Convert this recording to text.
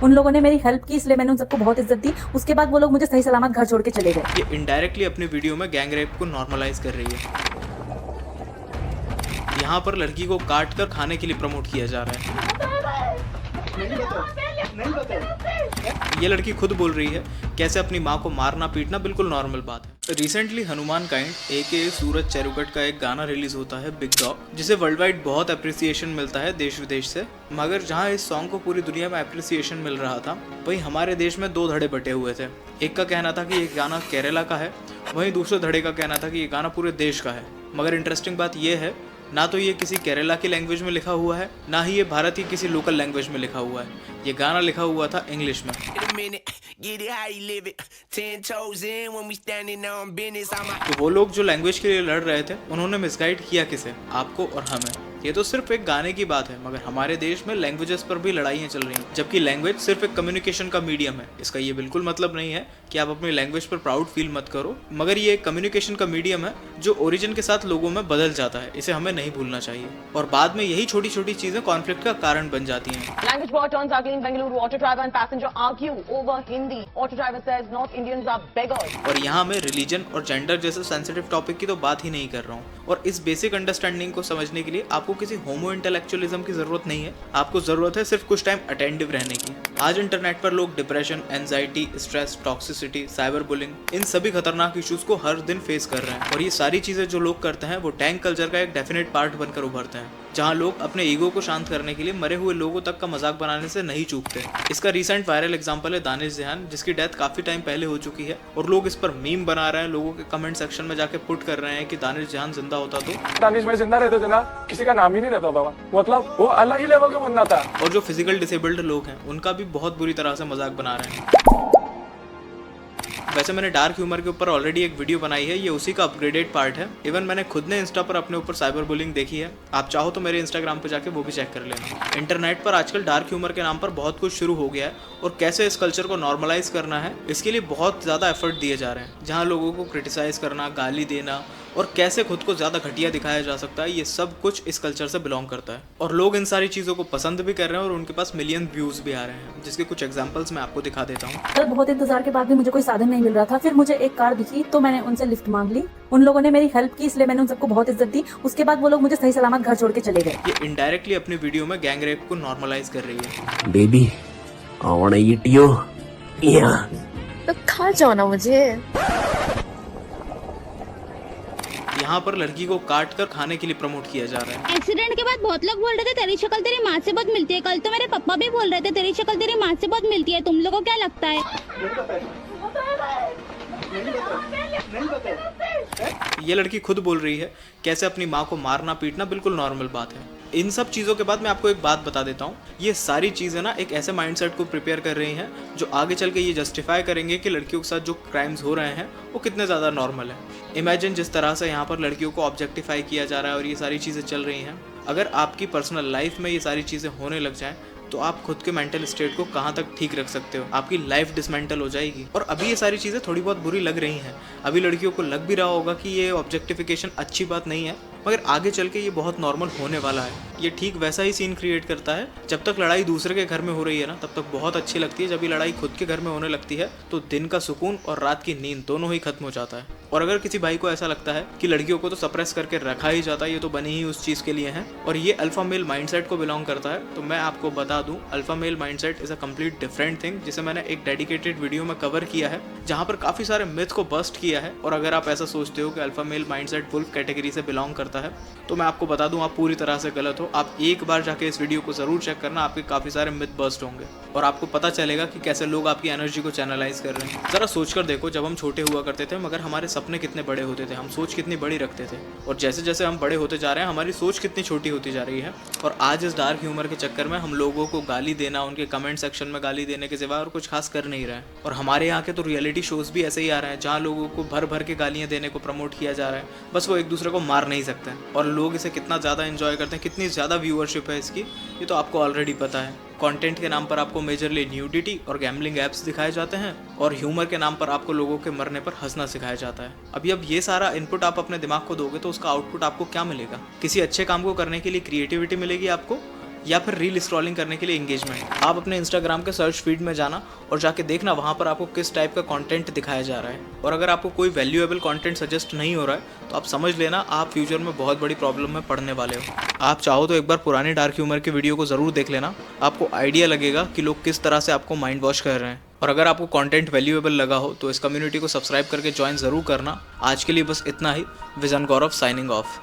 उन लोगों ने मेरी हेल्प की, इसलिए मैंने उन सबको बहुत इज्जत दी। उसके बाद वो लोग मुझे सही सलामत घर छोड़ के चले गए। ये इनडायरेक्टली अपनी वीडियो में गैंग रेप को नॉर्मलाइज कर रही है। यहाँ पर लड़की को काट कर खाने के लिए प्रमोट किया जा रहा है। ये लड़की खुद बोल रही है कैसे अपनी माँ को मारना पीटना बिल्कुल नॉर्मल बात है। रिसेंटली हनुमान काइंड एके सूरज चेरुगट का एक गाना रिलीज होता है बिग डॉग, जिसे वर्ल्ड वाइड बहुत अप्रिसिएशन मिलता है देश विदेश से। मगर जहाँ इस सॉन्ग को पूरी दुनिया में अप्रिसिएशन मिल रहा था, वहीं हमारे देश में दो धड़े बटे हुए थे। एक का कहना था कि ये गाना केरला का है, वहीं दूसरे धड़े का कहना था कि ये गाना पूरे देश का है। मगर इंटरेस्टिंग बात यह है, ना तो ये किसी केरला की लैंग्वेज में लिखा हुआ है, ना ही ये भारत की किसी लोकल लैंग्वेज में लिखा हुआ है। ये गाना लिखा हुआ था इंग्लिश में। तो वो लोग जो लैंग्वेज के लिए लड़ रहे थे, उन्होंने मिसगाइड किया किसे? आपको और हमें। ये तो सिर्फ एक गाने की बात है, मगर हमारे देश में लैंग्वेजेस पर भी लड़ाइयाँ चल रही हैं, जबकि लैंग्वेज सिर्फ एक कम्युनिकेशन का मीडियम है। इसका ये बिल्कुल मतलब नहीं है कि आप अपनी लैंग्वेज पर प्राउड फील मत करो, मगर ये एक कम्युनिकेशन का मीडियम है जो ओरिजिन के साथ लोगों में बदल जाता है। इसे हमें नहीं भूलना चाहिए, और बाद में यही छोटी छोटी चीजें कॉन्फ्लिक्ट का कारण बन जाती हैं। Language war turns ugly in Bengaluru. Auto driver and passenger argue over Hindi. Auto driver says North Indians are beggars. और यहाँ मैं रिलीजन और जेंडर जैसे सेंसिटिव टॉपिक की तो बात ही नहीं कर रहा हूँ। और इस बेसिक अंडरस्टैंडिंग को समझने के लिए आपको किसी होमो इंटेलेक्चुअलिज्म की जरूरत नहीं है। आपको जरूरत है सिर्फ कुछ टाइम अटेंटिव रहने की। आज इंटरनेट पर लोग depression, anxiety, stress, toxicity, cyber bullying, इन सभी खतरनाक इश्यूज को हर दिन फेस कर रहे हैं। और ये सारी चीजें जो लोग करते हैं, वो टैंक कल्चर का एक डेफिनेट पार्ट बनकर उभरते हैं, जहाँ लोग अपने ईगो को शांत करने के लिए मरे हुए लोगों तक का मजाक बनाने से नहीं चूकते। इसका रिसेंट वायरल एग्जांपल है दानिश ज़िहान, जिसकी डेथ काफी टाइम पहले हो चुकी है, और लोग इस पर मीम बना रहे हैं। लोगों के कमेंट सेक्शन में जाके पुट कर रहे हैं कि दानिश ज़िहान जिंदा होता तो दानिश में जिंदा रहते थे ना, किसी का नाम ही नहीं रहता था, मतलब वो अलग ही लेवल का बंदा था। और जो फिजिकल डिसेबल्ड लोग हैं, उनका भी बहुत बुरी तरह से मजाक बना रहे हैं। वैसे मैंने डार्क ह्यूमर के ऊपर ऑलरेडी एक वीडियो बनाई है, ये उसी का अपग्रेडेड पार्ट है। इवन मैंने खुद ने इंस्टा पर अपने ऊपर साइबर बुलिंग देखी है। आप चाहो तो मेरे इंस्टाग्राम पे जाके वो भी चेक कर लेना। इंटरनेट पर आजकल डार्क ह्यूमर के नाम पर बहुत कुछ शुरू हो गया है, और कैसे इस कल्चर को नॉर्मलाइज करना है, इसके लिए बहुत ज़्यादा एफर्ट दिए जा रहे हैं। जहाँ लोगों को क्रिटिसाइज करना, गाली देना, और कैसे खुद को ज़्यादा घटिया दिखाया जा सकता है, ये सब कुछ इस कल्चर से बिलोंग करता है। और लोग इन सारी चीज़ों को पसंद भी कर रहे हैं, और उनके पास मिलियन व्यूज़ भी आ रहे हैं, जिसके कुछ एग्जांपल्स मैं आपको दिखा देता हूँ। कल बहुत इंतजार के बाद भी मुझे कोई साधन नहीं मिल रहा था। फिर मुझे एक कार दिखी, तो मैंने उनसे लिफ्ट मांग ली। उन लोगों ने मेरी हेल्प की, इसलिए मैंने उन सबको बहुत इज्जत दी। उसके बाद वो लोग मुझे सही सलामत घर छोड़ के चले गए। ये इनडायरेक्टली अपनी वीडियो में गैंग रेप को नॉर्मलाइज कर रही है। Baby I wanna eat you. Yeah. तो खा जाओ ना मुझे। यहाँ पर लड़की को काट कर खाने के लिए प्रमोट किया जा रहा है। एक्सीडेंट के बाद बहुत लोग बोल रहे थे तेरी शक्ल तेरी माँ से बहुत मिलती है। कल तो मेरे पापा भी बोल रहे थे तेरी शक्ल तेरी माँ से बहुत मिलती है। तुम लोगों को क्या लगता है? ये लड़की खुद बोल रही है कैसे अपनी माँ को मारना पीटना बिल्कुल नॉर्मल बात है। इन सब चीज़ों के बाद मैं आपको एक बात बता देता हूँ। ये सारी चीज़ें ना एक ऐसे माइंडसेट को प्रिपेयर कर रही हैं जो आगे चल के ये जस्टिफाई करेंगे कि लड़कियों के साथ जो क्राइम्स हो रहे हैं वो कितने ज़्यादा नॉर्मल है। इमेजिन जिस तरह से यहाँ पर लड़कियों को ऑब्जेक्टिफाई किया जा रहा है और ये सारी चीज़ें चल रही हैं। अगर आपकी पर्सनल लाइफ में ये सारी चीज़ें होने लग जाएँ तो आप खुद के मेंटल स्टेट को कहाँ तक ठीक रख सकते हो? आपकी लाइफ डिसमेंटल हो जाएगी। और अभी ये सारी चीज़ें थोड़ी बहुत बुरी लग रही हैं। अभी लड़कियों को लग भी रहा होगा कि ये ऑब्जेक्टिफिकेशन अच्छी बात नहीं है, मगर आगे चल के ये बहुत नॉर्मल होने वाला है। ये ठीक वैसा ही सीन क्रिएट करता है। जब तक लड़ाई दूसरे के घर में हो रही है ना, तब तक बहुत अच्छी लगती है। जब ये लड़ाई खुद के घर में होने लगती है तो दिन का सुकून और रात की नींद दोनों ही खत्म हो जाता है। और अगर किसी भाई को ऐसा लगता है कि लड़कियों को तो सप्रेस करके रखा ही जाता है, ये तो बनी ही उस चीज़ के लिए है और ये अल्फा मेल माइंडसेट को बिलोंग करता है, तो मैं आपको बता दूं, alpha male mindset is a complete different thing, जिसे मैंने एक डेडिकेटेड वीडियो में कवर किया है, जहाँ पर काफ़ी सारे मिथ को बस्ट किया है। और अगर आप ऐसा सोचते हो कि alpha male mindset wolf category से बिलोंग करता है, तो मैं आपको बता दूं आप पूरी तरह से गलत हो। आप एक बार जाके इस वीडियो को ज़रूर चेक करना, आपके काफ़ी सारे मिथ बस्ट होंगे और आपको पता चलेगा कि कैसे लोग आपकी एनर्जी को चैनलाइज कर रहे हैं। ज़रा सोच कर देखो, जब हम छोटे हुआ करते थे मगर हमारे सपने कितने बड़े होते थे, हम सोच कितनी बड़ी रखते थे, और जैसे जैसे हम बड़े होते जा रहे हैं हमारी सोच कितनी छोटी होती जा रही है। और आज इस डार्क ह्यूमर के चक्कर में हम लोगों को गाली देना, उनके कमेंट सेक्शन में गाली देने के सिवा और कुछ खास कर नहीं रहा है। और हमारे यहाँ के तो रियलिटी शोज़ भी ऐसे ही आ रहे हैं जहाँ लोगों को भर भर के गालियाँ देने को प्रमोट किया जा रहा है, बस वो एक दूसरे को मार नहीं सकते हैं। और लोग इसे कितना ज़्यादा एंजॉय करते हैं, कितनी ज़्यादा व्यूअरशिप है इसकी, ये तो आपको ऑलरेडी पता है। कंटेंट के नाम पर आपको मेजरली न्यूडिटी और गैम्बलिंग ऐप्स दिखाए जाते हैं, और ह्यूमर के नाम पर आपको लोगों के मरने पर हंसना सिखाया जाता है। अब ये सारा इनपुट आप अपने दिमाग को दोगे तो उसका आउटपुट आपको क्या मिलेगा? किसी अच्छे काम को करने के लिए क्रिएटिविटी मिलेगी आपको, या फिर रील स्क्रॉलिंग करने के लिए एंगेजमेंट। आप अपने इंस्टाग्राम के सर्च फीड में जाना और जाके देखना वहाँ पर आपको किस टाइप का कंटेंट दिखाया जा रहा है। और अगर आपको कोई वैल्यूएबल कंटेंट सजेस्ट नहीं हो रहा है तो आप समझ लेना आप फ्यूचर में बहुत बड़ी प्रॉब्लम में पड़ने वाले हो। आप चाहो तो एक बार पुरानी डार्क ह्यूमर की वीडियो को ज़रूर देख लेना, आपको आइडिया लगेगा कि लोग किस तरह से आपको माइंड वॉश कर रहे हैं। और अगर आपको कंटेंट वैल्यूएबल लगा हो तो इस कम्युनिटी को सब्सक्राइब करके ज्वाइन ज़रूर करना। आज के लिए बस इतना ही। विजन गौरव साइनिंग ऑफ।